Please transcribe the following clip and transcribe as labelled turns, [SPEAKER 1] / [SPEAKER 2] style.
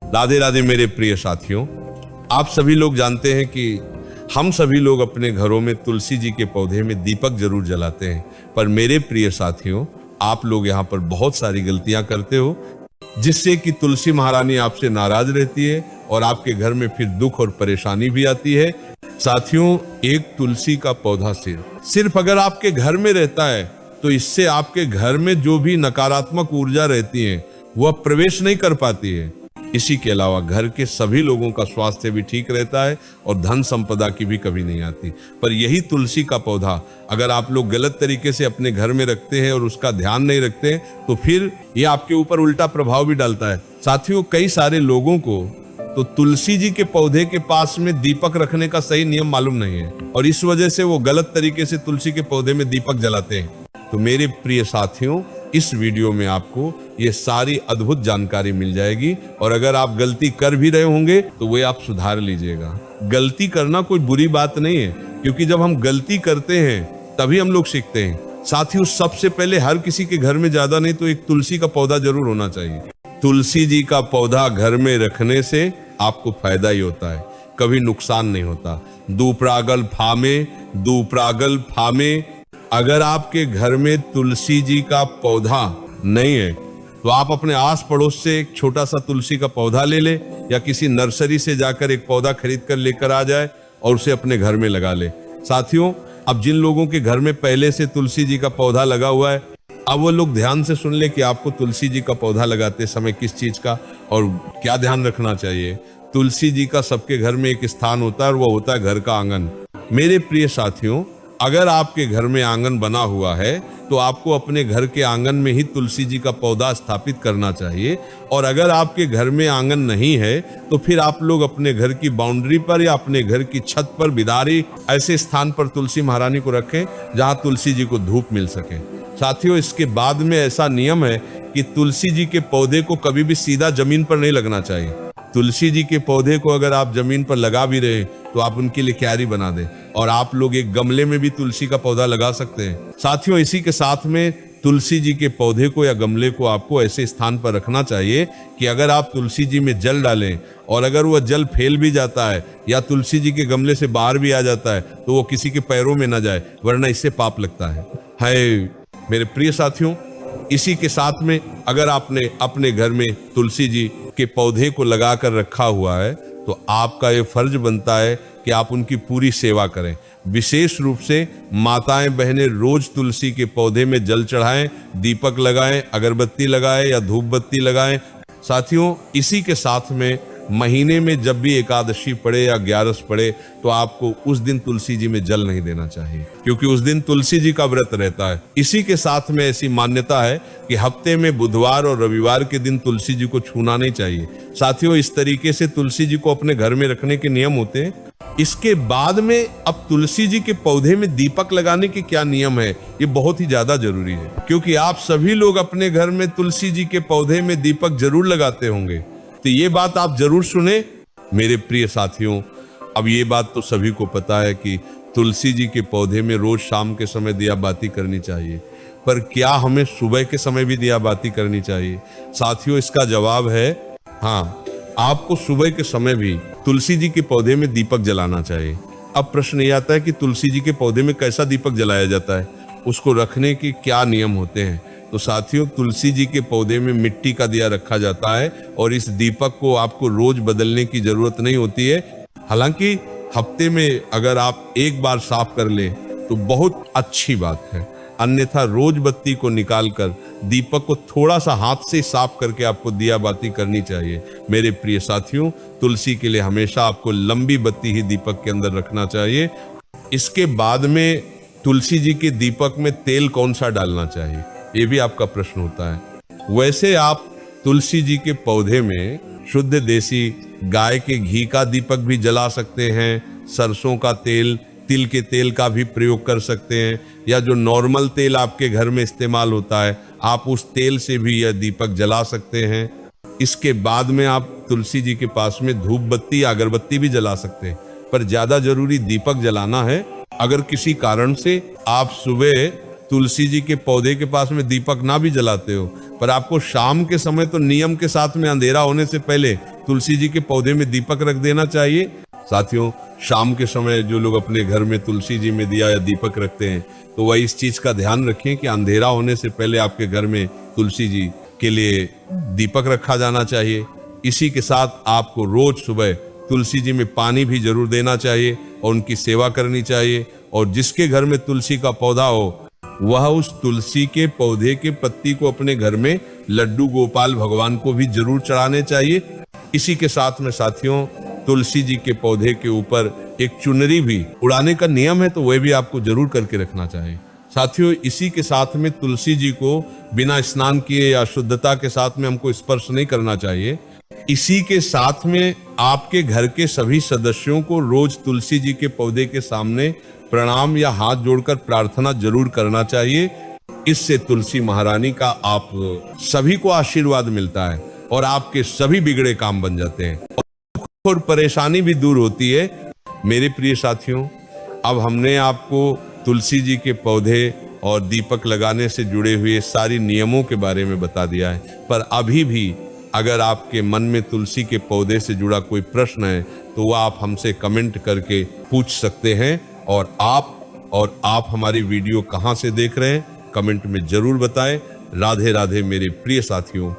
[SPEAKER 1] राधे राधे मेरे प्रिय साथियों, आप सभी लोग जानते हैं कि हम सभी लोग अपने घरों में तुलसी जी के पौधे में दीपक जरूर जलाते हैं। पर मेरे प्रिय साथियों, आप लोग यहाँ पर बहुत सारी गलतियां करते हो, जिससे कि तुलसी महारानी आपसे नाराज रहती है और आपके घर में फिर दुख और परेशानी भी आती है। साथियों, एक तुलसी का पौधा सिर्फ अगर आपके घर में रहता है तो इससे आपके घर में जो भी नकारात्मक ऊर्जा रहती है वह प्रवेश नहीं कर पाती है। इसी के अलावा घर के सभी लोगों का स्वास्थ्य भी ठीक रहता है और धन संपदा की भी कमी नहीं आती। पर यही तुलसी का पौधा अगर आप लोग गलत तरीके से अपने घर में रखते हैं और उसका ध्यान नहीं रखते तो फिर ये आपके ऊपर उल्टा प्रभाव भी डालता है। साथियों, कई सारे लोगों को तो तुलसी जी के पौधे के पास में दीपक रखने का सही नियम मालूम नहीं है और इस वजह से वो गलत तरीके से तुलसी के पौधे में दीपक जलाते हैं। तो मेरे प्रिय साथियों, इस वीडियो में आपको ये सारी अद्भुत जानकारी मिल जाएगी और अगर आप गलती कर भी रहे होंगे तो वो आप सुधार लीजिएगा। गलती करना कोई बुरी बात नहीं है, क्योंकि जब हम गलती करते हैं तभी हम लोग सीखते हैं। साथियों, सबसे पहले हर किसी के घर में ज्यादा नहीं तो एक तुलसी का पौधा जरूर होना चाहिए। तुलसी जी का पौधा घर में रखने से आपको फायदा ही होता है, कभी नुकसान नहीं होता। दूपरागल फामे। अगर आपके घर में तुलसी जी का पौधा नहीं है तो आप अपने आस पड़ोस से एक छोटा सा तुलसी का पौधा ले ले या किसी नर्सरी से जाकर एक पौधा खरीद कर लेकर आ जाए और उसे अपने घर में लगा ले। साथियों, अब जिन लोगों के घर में पहले से तुलसी जी का पौधा लगा हुआ है, अब वो लोग ध्यान से सुन ले कि आपको तुलसी जी का पौधा लगाते समय किस चीज का और क्या ध्यान रखना चाहिए। तुलसी जी का सबके घर में एक स्थान होता है और वो होता है घर का आंगन। मेरे प्रिय साथियों, अगर आपके घर में आंगन बना हुआ है तो आपको अपने घर के आंगन में ही तुलसी जी का पौधा स्थापित करना चाहिए। और अगर आपके घर में आंगन नहीं है तो फिर आप लोग अपने घर की बाउंड्री पर या अपने घर की छत पर बिदारी ऐसे स्थान पर तुलसी महारानी को रखें जहां तुलसी जी को धूप मिल सके। साथियों, इसके बाद में ऐसा नियम है कि तुलसी जी के पौधे को कभी भी सीधा जमीन पर नहीं लगना चाहिए। तुलसी जी के पौधे को अगर आप जमीन पर लगा भी रहे तो आप उनके लिए क्यारी बना दें और आप लोग एक गमले में भी तुलसी का पौधा लगा सकते हैं। साथियों, इसी के साथ में तुलसी जी के पौधे को या गमले को आपको ऐसे स्थान पर रखना चाहिए कि अगर आप तुलसी जी में जल डालें और अगर वह जल फैल भी जाता है या तुलसी जी के गमले से बाहर भी आ जाता है तो वो किसी के पैरों में न जाए, वरना इससे पाप लगता है। मेरे प्रिय साथियों, इसी के साथ में अगर आपने अपने घर में तुलसी जी के पौधे को लगा कर रखा हुआ है तो आपका ये फर्ज बनता है कि आप उनकी पूरी सेवा करें। विशेष रूप से माताएं बहनें रोज तुलसी के पौधे में जल चढ़ाएं, दीपक लगाएं, अगरबत्ती लगाएं या धूप बत्ती लगाएं। साथियों, इसी के साथ में महीने में जब भी एकादशी पड़े या 11 पड़े तो आपको उस दिन तुलसी जी में जल नहीं देना चाहिए, क्योंकि उस दिन तुलसी जी का व्रत रहता है। इसी के साथ में ऐसी मान्यता है कि हफ्ते में बुधवार और रविवार के दिन तुलसी जी को छूना नहीं चाहिए। साथियों, इस तरीके से तुलसी जी को अपने घर में रखने के नियम होते हैं। इसके बाद में अब तुलसी जी के पौधे में दीपक लगाने के क्या नियम है, ये बहुत ही ज्यादा जरूरी है, क्योंकि आप सभी लोग अपने घर में तुलसी जी के पौधे में दीपक जरूर लगाते होंगे। तो ये बात आप जरूर सुने मेरे प्रिय साथियों। अब ये बात तो सभी को पता है कि तुलसी जी के पौधे में रोज शाम के समय दिया बाती करनी चाहिए, पर क्या हमें सुबह के समय भी दिया बाती करनी चाहिए? साथियों, इसका जवाब है हाँ, आपको सुबह के समय भी तुलसी जी के पौधे में दीपक जलाना चाहिए। अब प्रश्न ये आता है कि तुलसी जी के पौधे में कैसा दीपक जलाया जाता है, उसको रखने के क्या नियम होते हैं? तो साथियों, तुलसी जी के पौधे में मिट्टी का दिया रखा जाता है और इस दीपक को आपको रोज बदलने की जरूरत नहीं होती है। हालांकि हफ्ते में अगर आप एक बार साफ कर ले तो बहुत अच्छी बात है, अन्यथा रोज बत्ती को निकालकर दीपक को थोड़ा सा हाथ से साफ करके आपको दिया बाती करनी चाहिए। मेरे प्रिय साथियों, तुलसी के लिए हमेशा आपको लंबी बत्ती ही दीपक के अंदर रखना चाहिए। इसके बाद में तुलसी जी के दीपक में तेल कौन सा डालना चाहिए, ये भी आपका प्रश्न होता है। वैसे आप तुलसी जी के पौधे में शुद्ध देसी गाय के घी का दीपक भी जला सकते हैं, सरसों का तेल, तिल के तेल का भी प्रयोग कर सकते हैं, या जो नॉर्मल तेल आपके घर में इस्तेमाल होता है आप उस तेल से भी यह दीपक जला सकते हैं। इसके बाद में आप तुलसी जी के पास में धूप बत्ती या अगरबत्ती भी जला सकते हैं, पर ज्यादा जरूरी दीपक जलाना है। अगर किसी कारण से आप सुबह तुलसी जी के पौधे के पास में दीपक ना भी जलाते हो, पर आपको शाम के समय तो नियम के साथ में अंधेरा होने से पहले तुलसी जी के पौधे में दीपक रख देना चाहिए। साथियों, शाम के समय जो लोग अपने घर में तुलसी जी में दिया या दीपक रखते हैं, तो वह इस चीज का ध्यान रखें कि अंधेरा होने से पहले आपके घर में तुलसी जी के लिए दीपक रखा जाना चाहिए। इसी के साथ आपको रोज सुबह तुलसी जी में पानी भी जरूर देना चाहिए और उनकी सेवा करनी चाहिए। और जिसके घर में तुलसी का पौधा हो, वह उस तुलसी के पौधे के पत्ती को अपने घर में लड्डू गोपाल भगवान को भी जरूर चढ़ाने चाहिए। इसी के साथ में साथियों, तुलसी जी के पौधे के ऊपर एक चुनरी भी उड़ाने का नियम है, तो वह भी आपको जरूर करके रखना चाहिए। साथियों, इसी के साथ में तुलसी जी को बिना स्नान किए या शुद्धता के साथ में हमको स्पर्श नहीं करना चाहिए। इसी के साथ में आपके घर के सभी सदस्यों को रोज तुलसी जी के पौधे के सामने प्रणाम या हाथ जोड़कर प्रार्थना जरूर करना चाहिए। इससे तुलसी महारानी का आप सभी को आशीर्वाद मिलता है और आपके सभी बिगड़े काम बन जाते हैं और परेशानी भी दूर होती है। मेरे प्रिय साथियों, अब हमने आपको तुलसी जी के पौधे और दीपक लगाने से जुड़े हुए सारी नियमों के बारे में बता दिया है, पर अभी भी अगर आपके मन में तुलसी के पौधे से जुड़ा कोई प्रश्न है तो वह आप हमसे कमेंट करके पूछ सकते हैं। और आप हमारी वीडियो कहां से देख रहे हैं, कमेंट में जरूर बताएं। राधे राधे मेरे प्रिय साथियों।